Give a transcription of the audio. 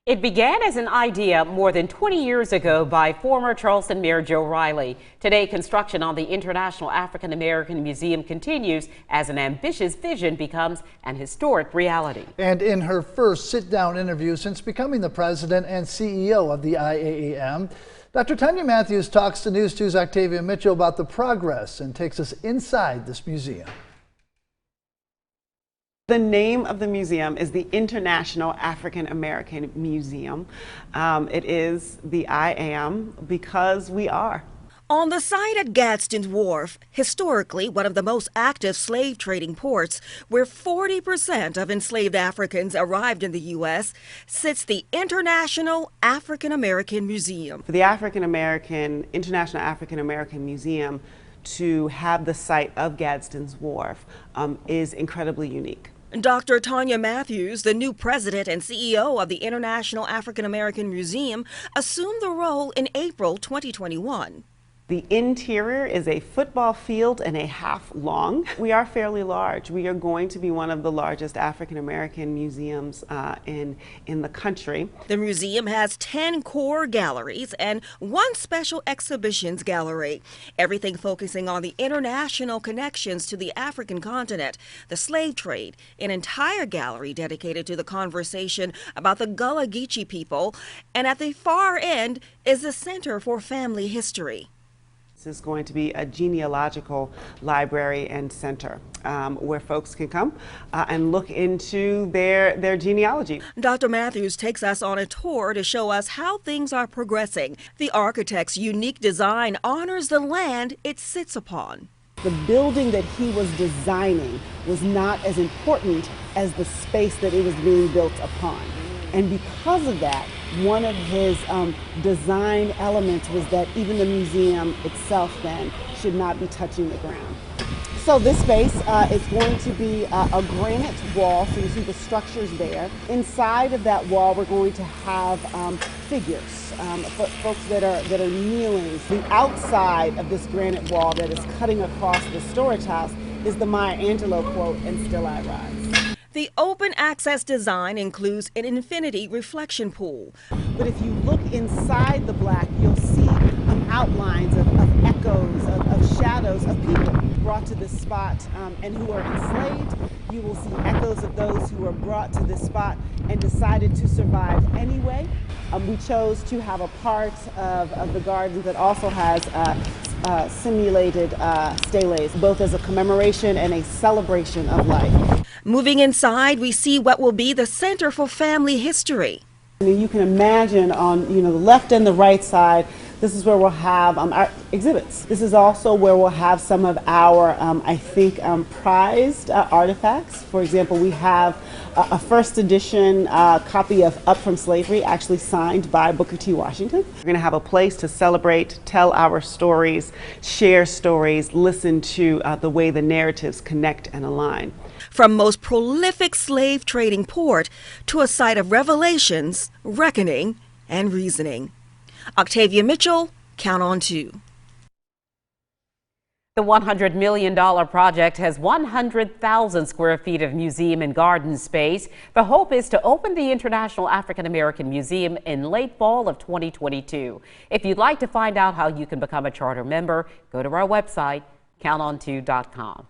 It began as an idea more than 20 years ago by former Charleston Mayor Joe Riley. Today, construction on the International African American Museum continues as an ambitious vision becomes an historic reality. And in her first sit-down interview since becoming the president and CEO of the IAAM, Dr. Tanya Matthews talks to News 2's Octavia Mitchell about the progress and takes us inside this museum. The name of the museum is the International African American Museum. It is the I Am because we are. On the site at Gadsden's Wharf, historically one of the most active slave trading ports, where 40% of enslaved Africans arrived in the U.S., sits the International African American Museum. For the International African American Museum to have the site of Gadsden's Wharf is incredibly unique. Dr. Tanya Matthews, the new president and CEO of the International African American Museum, assumed the role in April 2021. The interior is a football field and a half long. We are fairly large. We are going to be one of the largest African American museums in the country. The museum has 10 core galleries and one special exhibitions gallery, everything focusing on the international connections to the African continent, the slave trade, an entire gallery dedicated to the conversation about the Gullah Geechee people, and at the far end is the Center for Family History. This is going to be a genealogical library and center where folks can come and look into their genealogy. Dr. Matthews takes us on a tour to show us how things are progressing. The architect's unique design honors the land it sits upon. The building that he was designing was not as important as the space that it was being built upon. And because of that, one of his design elements was that even the museum itself then should not be touching the ground. So this space is going to be a granite wall, so you see the structures there. Inside of that wall, we're going to have figures, folks that are kneeling. The outside of this granite wall that is cutting across the storage house is the Maya Angelou quote, "And still I rise." The open access design includes an infinity reflection pool. But if you look inside the black, you'll see outlines of echoes, of shadows of people brought to this spot and who are enslaved. You will see echoes of those who were brought to this spot and decided to survive anyway. We chose to have a part of the garden that also has simulated steles, both as a commemoration and a celebration of life. Moving inside, we see what will be the Center for Family History. You can imagine on the left and the right side, this is where we'll have our exhibits. This is also where we'll have some of our, I think, prized artifacts. For example, we have a first edition copy of Up From Slavery, actually signed by Booker T. Washington. We're going to have a place to celebrate, tell our stories, share stories, listen to the way the narratives connect and align. From most prolific slave trading port to a site of revelations, reckoning, and reasoning. Octavia Mitchell, Count on 2. The $100 million project has 100,000 square feet of museum and garden space. The hope is to open the International African American Museum in late fall of 2022. If you'd like to find out how you can become a charter member, go to our website, counton2.com.